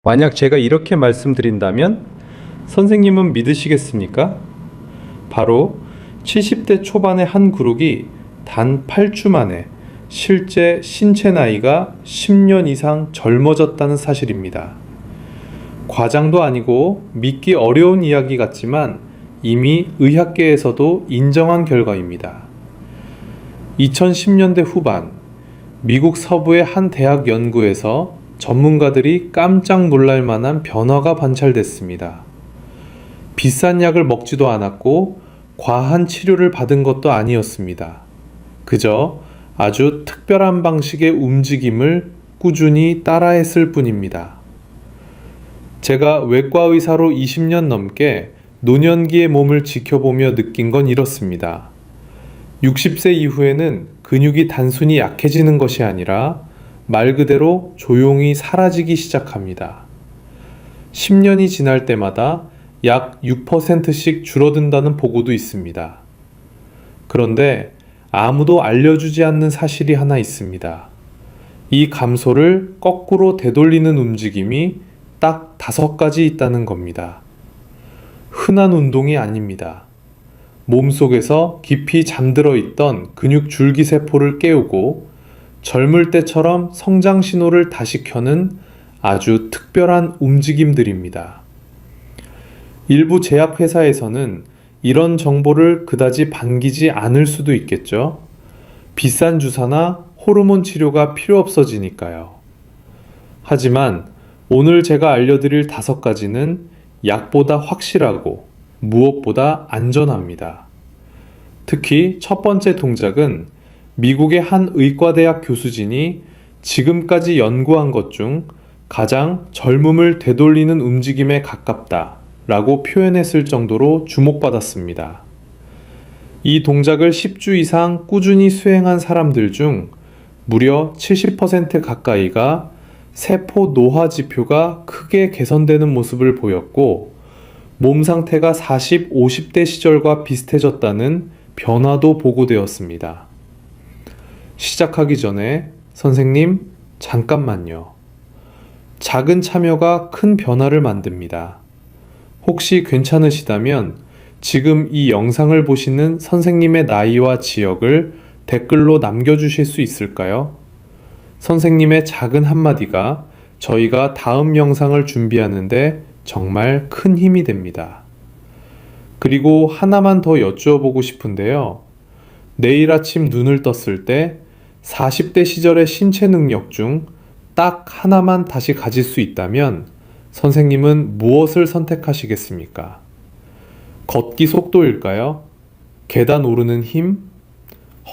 만약 제가 이렇게 말씀드린다면 선생님은 믿으시겠습니까? 바로 70대 초반의 한 그룹이 단 8주 만에 실제 신체 나이가 10년 이상 젊어졌다는 사실입니다. 과장도 아니고 믿기 어려운 이야기 같지만 이미 의학계에서도 인정한 결과입니다. 2010년대 후반 미국 서부의 한 대학 연구에서 전문가들이 깜짝 놀랄 만한 변화가 관찰됐습니다. 비싼 약을 먹지도 않았고 과한 치료를 받은 것도 아니었습니다. 그저 아주 특별한 방식의 움직임을 꾸준히 따라했을 뿐입니다. 제가 외과 의사로 20년 넘게 노년기의 몸을 지켜보며 느낀 건 이렇습니다. 60세 이후에는 근육이 단순히 약해지는 것이 아니라 말 그대로 조용히 사라지기 시작합니다. 10년이 지날 때마다 약 6%씩 줄어든다는 보고도 있습니다. 그런데 아무도 알려주지 않는 사실이 하나 있습니다. 이 감소를 거꾸로 되돌리는 움직임이 딱 5가지 있다는 겁니다. 흔한 운동이 아닙니다. 몸속에서 깊이 잠들어 있던 근육 줄기세포를 깨우고 젊을 때처럼 성장 신호를 다시 켜는 아주 특별한 움직임들입니다. 일부 제약회사에서는 이런 정보를 그다지 반기지 않을 수도 있겠죠. 비싼 주사나 호르몬 치료가 필요 없어지니까요. 하지만 오늘 제가 알려드릴 5가지는 약보다 확실하고 무엇보다 안전합니다. 특히 첫 번째 동작은 미국의 한 의과대학 교수진이 지금까지 연구한 것 중 가장 젊음을 되돌리는 움직임에 가깝다 라고 표현했을 정도로 주목받았습니다. 이 동작을 10주 이상 꾸준히 수행한 사람들 중 무려 70% 가까이가 세포 노화 지표가 크게 개선되는 모습을 보였고 몸 상태가 40, 50대 시절과 비슷해졌다는 변화도 보고되었습니다. 시작하기 전에 선생님, 잠깐만요. 작은 참여가 큰 변화를 만듭니다. 혹시 괜찮으시다면 지금 이 영상을 보시는 선생님의 나이와 지역을 댓글로 남겨주실 수 있을까요? 선생님의 작은 한마디가 저희가 다음 영상을 준비하는데 정말 큰 힘이 됩니다. 그리고 하나만 더 여쭈어보고 싶은데요. 내일 아침 눈을 떴을 때 40대 시절의 신체 능력 중 딱 하나만 다시 가질 수 있다면 선생님은 무엇을 선택하시겠습니까? 걷기 속도일까요? 계단 오르는 힘?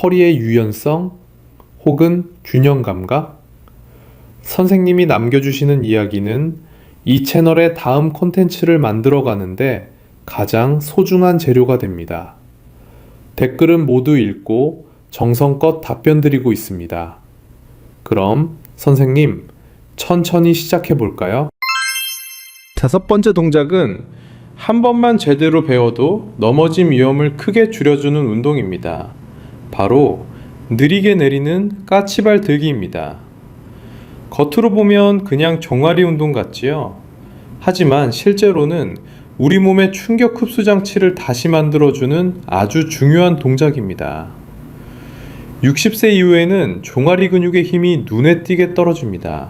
허리의 유연성? 혹은 균형 감각? 선생님이 남겨주시는 이야기는 이 채널의 다음 콘텐츠를 만들어 가는데 가장 소중한 재료가 됩니다. 댓글은 모두 읽고 정성껏 답변 드리고 있습니다. 그럼 선생님, 천천히 시작해 볼까요? 5번째 동작은 한 번만 제대로 배워도 넘어짐 위험을 크게 줄여주는 운동입니다. 바로 느리게 내리는 까치발 들기입니다. 겉으로 보면 그냥 종아리 운동 같지요? 하지만 실제로는 우리 몸의 충격 흡수 장치를 다시 만들어주는 아주 중요한 동작입니다. 60세 이후에는 종아리 근육의 힘이 눈에 띄게 떨어집니다.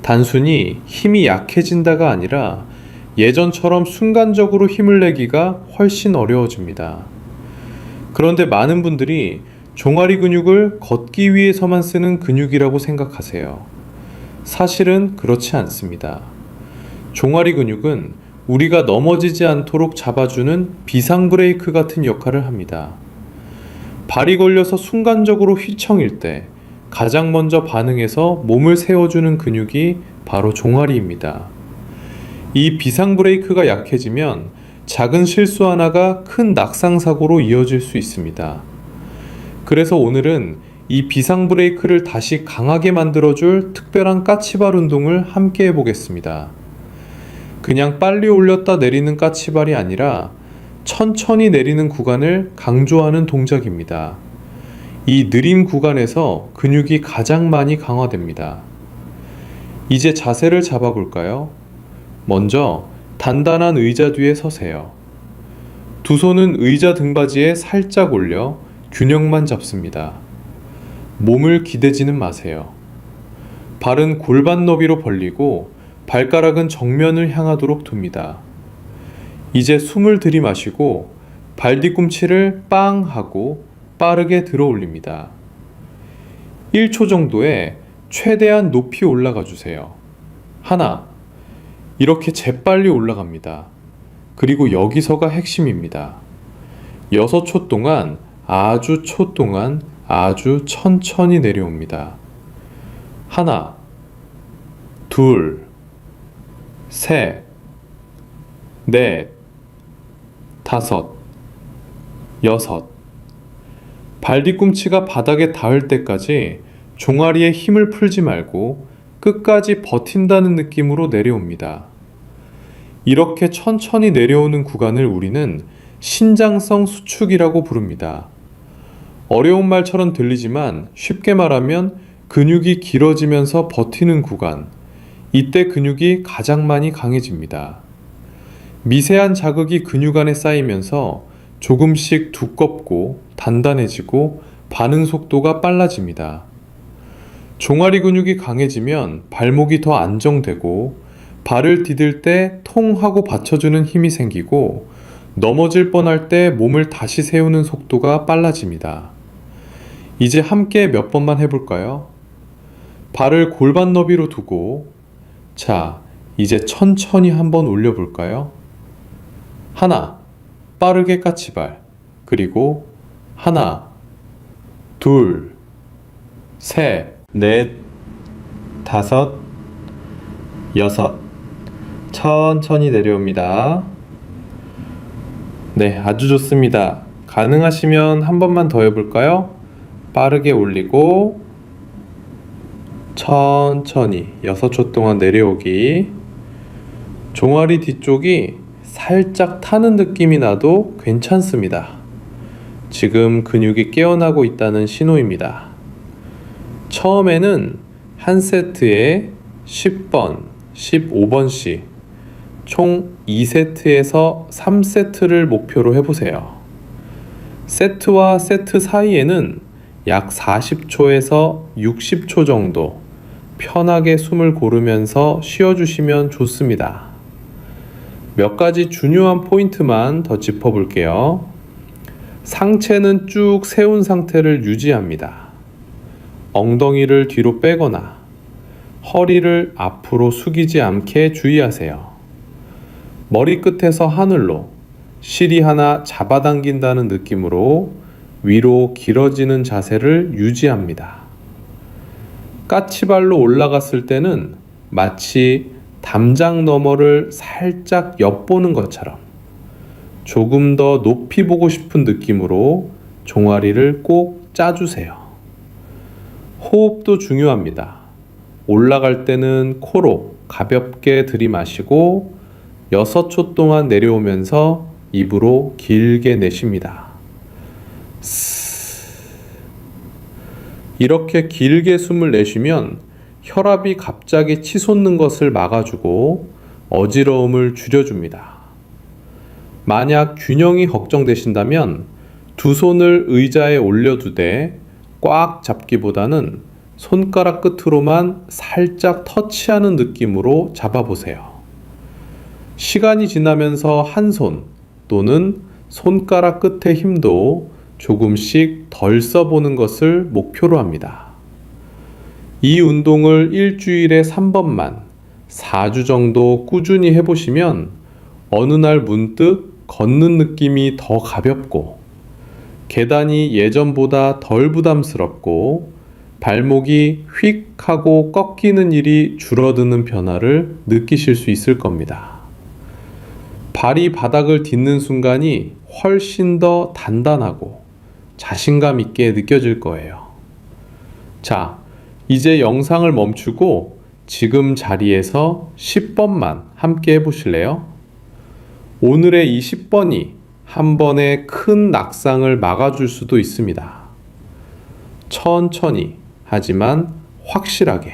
단순히 힘이 약해진다가 아니라 예전처럼 순간적으로 힘을 내기가 훨씬 어려워집니다. 그런데 많은 분들이 종아리 근육을 걷기 위해서만 쓰는 근육이라고 생각하세요. 사실은 그렇지 않습니다. 종아리 근육은 우리가 넘어지지 않도록 잡아주는 비상 브레이크 같은 역할을 합니다. 발이 걸려서 순간적으로 휘청일 때 가장 먼저 반응해서 몸을 세워주는 근육이 바로 종아리입니다. 이 비상 브레이크가 약해지면 작은 실수 하나가 큰 낙상 사고로 이어질 수 있습니다. 그래서 오늘은 이 비상 브레이크를 다시 강하게 만들어줄 특별한 까치발 운동을 함께 해보겠습니다. 그냥 빨리 올렸다 내리는 까치발이 아니라 천천히 내리는 구간을 강조하는 동작입니다. 이 느린 구간에서 근육이 가장 많이 강화됩니다. 이제 자세를 잡아볼까요? 먼저 단단한 의자 뒤에 서세요. 두 손은 의자 등받이에 살짝 올려 균형만 잡습니다. 몸을 기대지는 마세요. 발은 골반 너비로 벌리고 발가락은 정면을 향하도록 둡니다. 이제 숨을 들이마시고 발 뒤꿈치를 빵 하고 빠르게 들어 올립니다. 1초 정도에 최대한 높이 올라가 주세요. 하나, 이렇게 재빨리 올라갑니다. 그리고 여기서가 핵심입니다. 6초 동안 아주 천천히 내려옵니다. 하나, 둘, 셋, 넷, 다섯, 여섯. 발 뒤꿈치가 바닥에 닿을 때까지 종아리에 힘을 풀지 말고 끝까지 버틴다는 느낌으로 내려옵니다. 이렇게 천천히 내려오는 구간을 우리는 신장성 수축이라고 부릅니다. 어려운 말처럼 들리지만 쉽게 말하면 근육이 길어지면서 버티는 구간, 이때 근육이 가장 많이 강해집니다. 미세한 자극이 근육 안에 쌓이면서 조금씩 두껍고 단단해지고 반응 속도가 빨라집니다. 종아리 근육이 강해지면 발목이 더 안정되고 발을 디딜 때 통 하고 받쳐주는 힘이 생기고 넘어질 뻔할 때 몸을 다시 세우는 속도가 빨라집니다. 이제 함께 몇 번만 해볼까요? 발을 골반 너비로 두고 자, 이제 천천히 한번 올려볼까요? 하나, 빠르게 까치발. 그리고 하나, 둘, 셋, 넷, 다섯, 여섯. 천천히 내려옵니다. 네, 아주 좋습니다. 가능하시면 한 번만 더 해볼까요? 빠르게 올리고 천천히 6초 동안 내려오기. 종아리 뒤쪽이 살짝 타는 느낌이 나도 괜찮습니다. 지금 근육이 깨어나고 있다는 신호입니다. 처음에는 한 세트에 10번, 15번씩 총 2세트에서 3세트를 목표로 해보세요. 세트와 세트 사이에는 약 40초에서 60초 정도 편하게 숨을 고르면서 쉬어주시면 좋습니다. 몇 가지 중요한 포인트만 더 짚어볼게요. 상체는 쭉 세운 상태를 유지합니다. 엉덩이를 뒤로 빼거나 허리를 앞으로 숙이지 않게 주의하세요. 머리끝에서 하늘로 실이 하나 잡아당긴다는 느낌으로 위로 길어지는 자세를 유지합니다. 까치발로 올라갔을 때는 마치 담장 너머를 살짝 엿보는 것처럼 조금 더 높이 보고 싶은 느낌으로 종아리를 꼭 짜주세요. 호흡도 중요합니다. 올라갈 때는 코로 가볍게 들이마시고 6초 동안 내려오면서 입으로 길게 내쉽니다. 이렇게 길게 숨을 내쉬면 혈압이 갑자기 치솟는 것을 막아주고 어지러움을 줄여줍니다. 만약 균형이 걱정되신다면 두 손을 의자에 올려두되 꽉 잡기보다는 손가락 끝으로만 살짝 터치하는 느낌으로 잡아보세요. 시간이 지나면서 한 손 또는 손가락 끝의 힘도 조금씩 덜 써보는 것을 목표로 합니다. 이 운동을 일주일에 3번만 4주 정도 꾸준히 해보시면 어느 날 문득 걷는 느낌이 더 가볍고 계단이 예전보다 덜 부담스럽고 발목이 휙 하고 꺾이는 일이 줄어드는 변화를 느끼실 수 있을 겁니다. 발이 바닥을 딛는 순간이 훨씬 더 단단하고 자신감 있게 느껴질 거예요. 자, 이제 영상을 멈추고 지금 자리에서 10번만 함께 해보실래요? 오늘의 이 10번이 한 번에 큰 낙상을 막아줄 수도 있습니다. 천천히 하지만 확실하게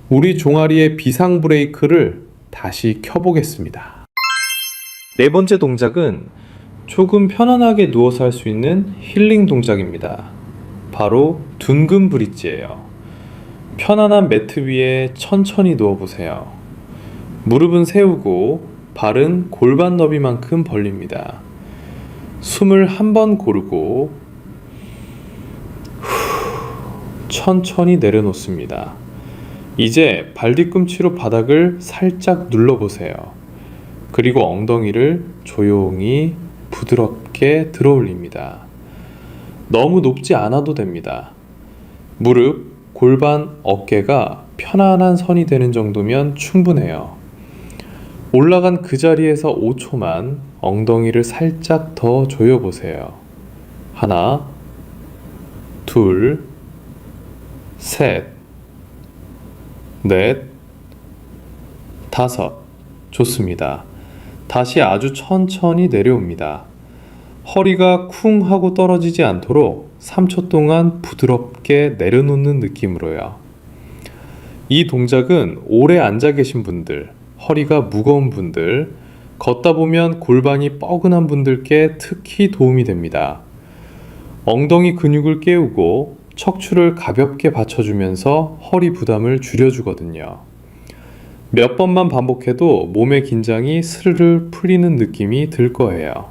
우리 종아리의 비상 브레이크를 다시 켜보겠습니다. 네 번째 동작은 조금 편안하게 누워서 할 수 있는 힐링 동작입니다. 바로 둔근 브릿지예요. 편안한 매트 위에 천천히 누워보세요. 무릎은 세우고 발은 골반 너비만큼 벌립니다. 숨을 한 번 고르고 천천히 내려놓습니다. 이제 발 뒤꿈치로 바닥을 살짝 눌러보세요. 그리고 엉덩이를 조용히 부드럽게 들어 올립니다. 너무 높지 않아도 됩니다. 무릎, 골반, 어깨가 편안한 선이 되는 정도면 충분해요. 올라간 그 자리에서 5초만 엉덩이를 살짝 더 조여보세요. 하나, 둘, 셋, 넷, 다섯. 좋습니다. 다시 아주 천천히 내려옵니다. 허리가 쿵 하고 떨어지지 않도록 3초 동안 부드럽게 내려놓는 느낌으로요. 이 동작은 오래 앉아 계신 분들, 허리가 무거운 분들, 걷다 보면 골반이 뻐근한 분들께 특히 도움이 됩니다. 엉덩이 근육을 깨우고 척추를 가볍게 받쳐주면서 허리 부담을 줄여주거든요. 몇 번만 반복해도 몸의 긴장이 스르르 풀리는 느낌이 들 거예요.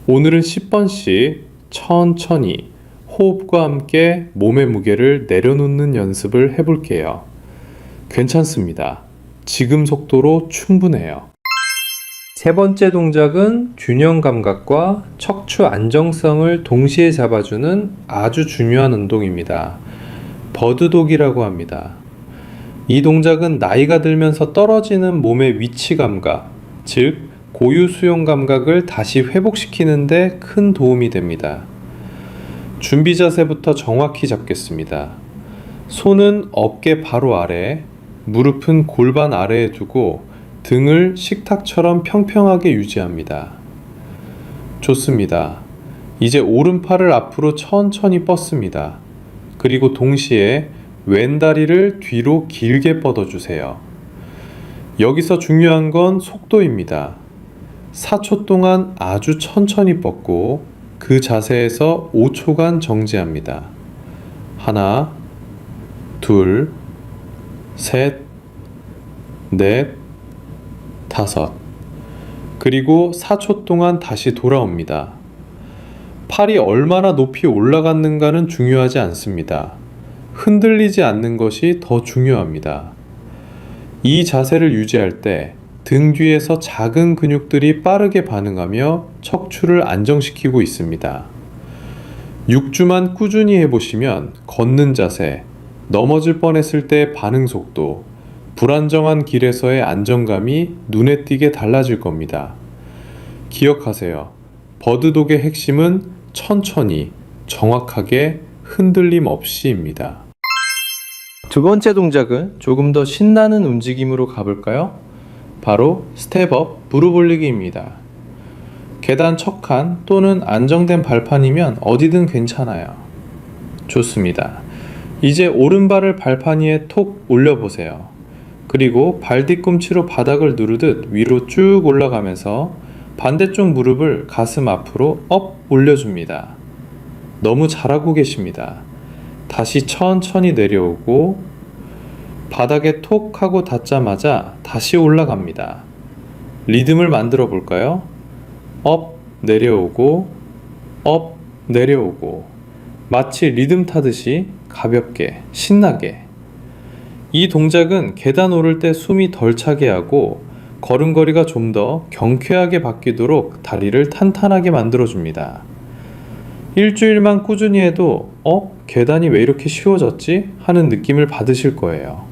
오늘은 10번씩 천천히 호흡과 함께 몸의 무게를 내려놓는 연습을 해볼게요. 괜찮습니다. 지금 속도로 충분해요. 세 번째 동작은 균형 감각과 척추 안정성을 동시에 잡아주는 아주 중요한 운동입니다. 버드독이라고 합니다. 이 동작은 나이가 들면서 떨어지는 몸의 위치 감각, 즉 고유 수용 감각을 다시 회복시키는 데 큰 도움이 됩니다. 준비 자세부터 정확히 잡겠습니다. 손은 어깨 바로 아래, 무릎은 골반 아래에 두고 등을 식탁처럼 평평하게 유지합니다. 좋습니다. 이제 오른팔을 앞으로 천천히 뻗습니다. 그리고 동시에 왼다리를 뒤로 길게 뻗어주세요. 여기서 중요한 건 속도입니다. 4초 동안 아주 천천히 뻗고 그 자세에서 5초간 정지합니다. 하나, 둘, 셋, 넷, 다섯. 그리고 4초 동안 다시 돌아옵니다. 팔이 얼마나 높이 올라갔는가는 중요하지 않습니다. 흔들리지 않는 것이 더 중요합니다. 이 자세를 유지할 때 등 뒤에서 작은 근육들이 빠르게 반응하며 척추를 안정시키고 있습니다. 6주만 꾸준히 해보시면 걷는 자세, 넘어질 뻔했을 때 반응 속도, 불안정한 길에서의 안정감이 눈에 띄게 달라질 겁니다. 기억하세요. 버드독의 핵심은 천천히, 정확하게, 흔들림 없이입니다. 두 번째 동작은 조금 더 신나는 움직임으로 가볼까요? 바로 스텝업 무릎 올리기입니다. 계단 척한 또는 안정된 발판이면 어디든 괜찮아요. 좋습니다. 이제 오른발을 발판 위에 톡 올려보세요. 그리고 발 뒤꿈치로 바닥을 누르듯 위로 쭉 올라가면서 반대쪽 무릎을 가슴 앞으로 업 올려줍니다. 너무 잘하고 계십니다. 다시 천천히 내려오고 바닥에 톡 하고 닿자마자 다시 올라갑니다. 리듬을 만들어 볼까요? 업, 내려오고, 업, 내려오고. 마치 리듬 타듯이 가볍게, 신나게. 이 동작은 계단 오를 때 숨이 덜 차게 하고 걸음걸이가 좀 더 경쾌하게 바뀌도록 다리를 탄탄하게 만들어줍니다. 일주일만 꾸준히 해도 계단이 왜 이렇게 쉬워졌지? 하는 느낌을 받으실 거예요.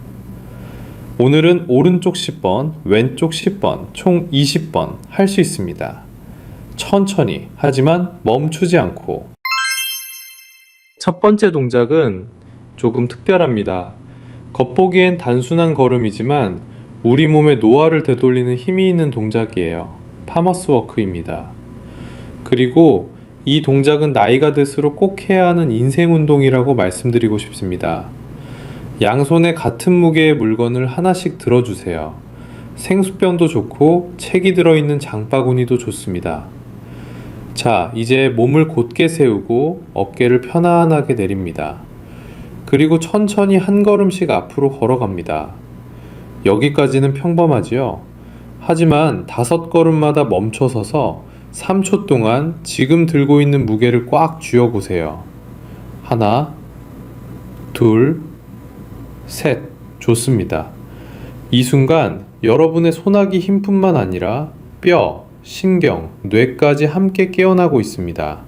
오늘은 오른쪽 10번, 왼쪽 10번, 총 20번 할 수 있습니다. 천천히, 하지만 멈추지 않고. 첫 번째 동작은 조금 특별합니다. 겉보기엔 단순한 걸음이지만 우리 몸의 노화를 되돌리는 힘이 있는 동작이에요. 파머스 워크입니다. 그리고 이 동작은 나이가 들수록 꼭 해야 하는 인생 운동이라고 말씀드리고 싶습니다. 양손에 같은 무게의 물건을 하나씩 들어주세요. 생수병도 좋고 책이 들어있는 장바구니도 좋습니다. 자, 이제 몸을 곧게 세우고 어깨를 편안하게 내립니다. 그리고 천천히 한 걸음씩 앞으로 걸어갑니다. 여기까지는 평범하지요? 하지만 5걸음마다 멈춰서서 3초 동안 지금 들고 있는 무게를 꽉 쥐어보세요. 하나, 둘, 셋. 좋습니다. 이 순간 여러분의 손아귀 힘뿐만 아니라 뼈, 신경, 뇌까지 함께 깨어나고 있습니다.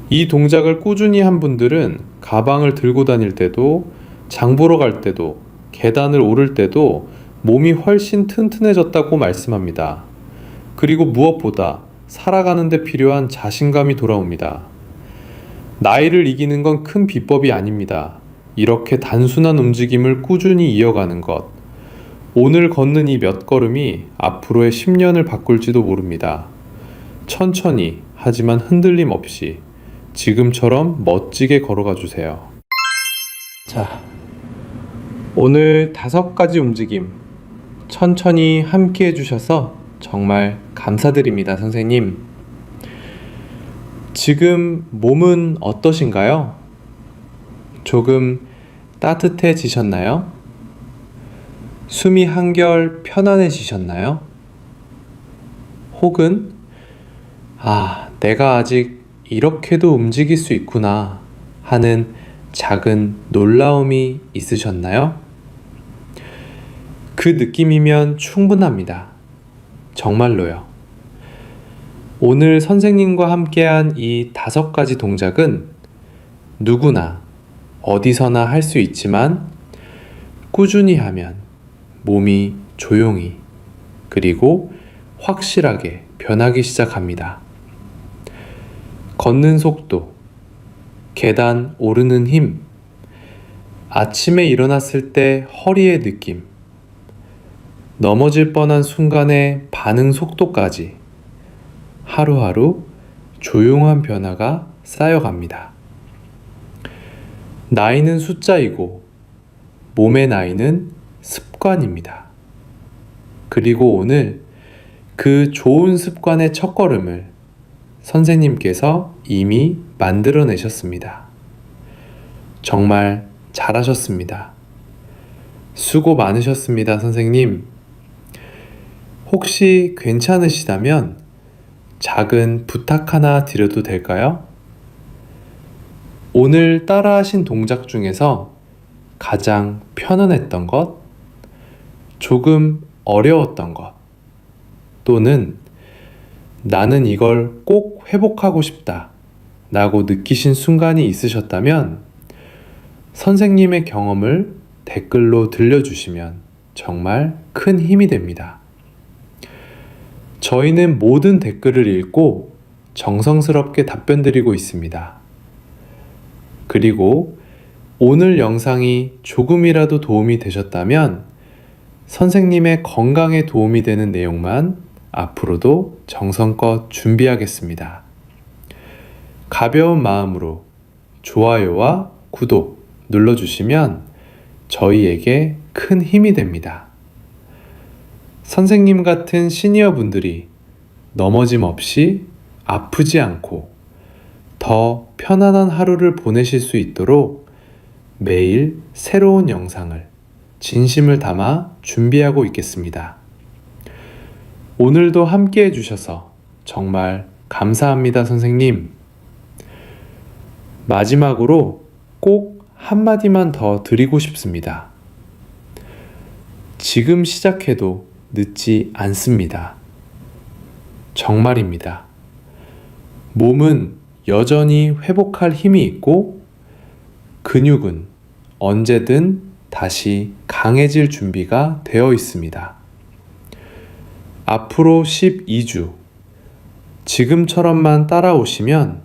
이 동작을 꾸준히 한 분들은 가방을 들고 다닐 때도, 장 보러 갈 때도, 계단을 오를 때도 몸이 훨씬 튼튼해졌다고 말씀합니다. 그리고 무엇보다 살아가는 데 필요한 자신감이 돌아옵니다. 나이를 이기는 건 큰 비법이 아닙니다. 이렇게 단순한 움직임을 꾸준히 이어가는 것. 오늘 걷는 이 몇 걸음이 앞으로의 10년을 바꿀지도 모릅니다. 천천히 하지만 흔들림 없이 지금처럼 멋지게 걸어가 주세요. 자, 오늘 5가지 움직임 천천히 함께 해주셔서 정말 감사드립니다, 선생님. 지금 몸은 어떠신가요? 조금 따뜻해지셨나요? 숨이 한결 편안해지셨나요? 혹은 내가 아직 이렇게도 움직일 수 있구나 하는 작은 놀라움이 있으셨나요? 그 느낌이면 충분합니다. 정말로요. 오늘 선생님과 함께한 이 5가지 동작은 누구나 어디서나 할 수 있지만 꾸준히 하면 몸이 조용히 그리고 확실하게 변하기 시작합니다. 걷는 속도, 계단 오르는 힘, 아침에 일어났을 때 허리의 느낌, 넘어질 뻔한 순간의 반응 속도까지 하루하루 조용한 변화가 쌓여갑니다. 나이는 숫자이고 몸의 나이는 습관입니다. 그리고 오늘 그 좋은 습관의 첫걸음을 선생님께서 이미 만들어내셨습니다. 정말 잘하셨습니다. 수고 많으셨습니다, 선생님. 혹시 괜찮으시다면 작은 부탁 하나 드려도 될까요? 오늘 따라하신 동작 중에서 가장 편안했던 것, 조금 어려웠던 것, 또는 나는 이걸 꼭 회복하고 싶다 라고 느끼신 순간이 있으셨다면 선생님의 경험을 댓글로 들려주시면 정말 큰 힘이 됩니다. 저희는 모든 댓글을 읽고 정성스럽게 답변드리고 있습니다. 그리고 오늘 영상이 조금이라도 도움이 되셨다면 선생님의 건강에 도움이 되는 내용만 앞으로도 정성껏 준비하겠습니다. 가벼운 마음으로 좋아요와 구독 눌러주시면 저희에게 큰 힘이 됩니다. 선생님 같은 시니어 분들이 넘어짐 없이 아프지 않고 더 편안한 하루를 보내실 수 있도록 매일 새로운 영상을 진심을 담아 준비하고 있겠습니다. 오늘도 함께 해주셔서 정말 감사합니다, 선생님. 마지막으로 꼭 한마디만 더 드리고 싶습니다. 지금 시작해도 늦지 않습니다. 정말입니다. 몸은 여전히 회복할 힘이 있고 근육은 언제든 다시 강해질 준비가 되어 있습니다. 앞으로 12주 지금처럼만 따라오시면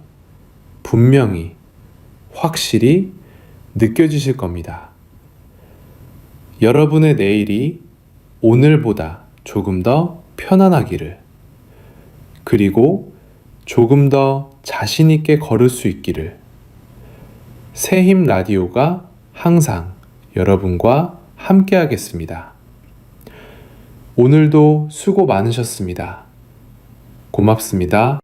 분명히 확실히 느껴지실 겁니다. 여러분의 내일이 오늘보다 조금 더 편안하기를, 그리고 조금 더 자신 있게 걸을 수 있기를 새힘 라디오가 항상 여러분과 함께 하겠습니다. 오늘도 수고 많으셨습니다. 고맙습니다.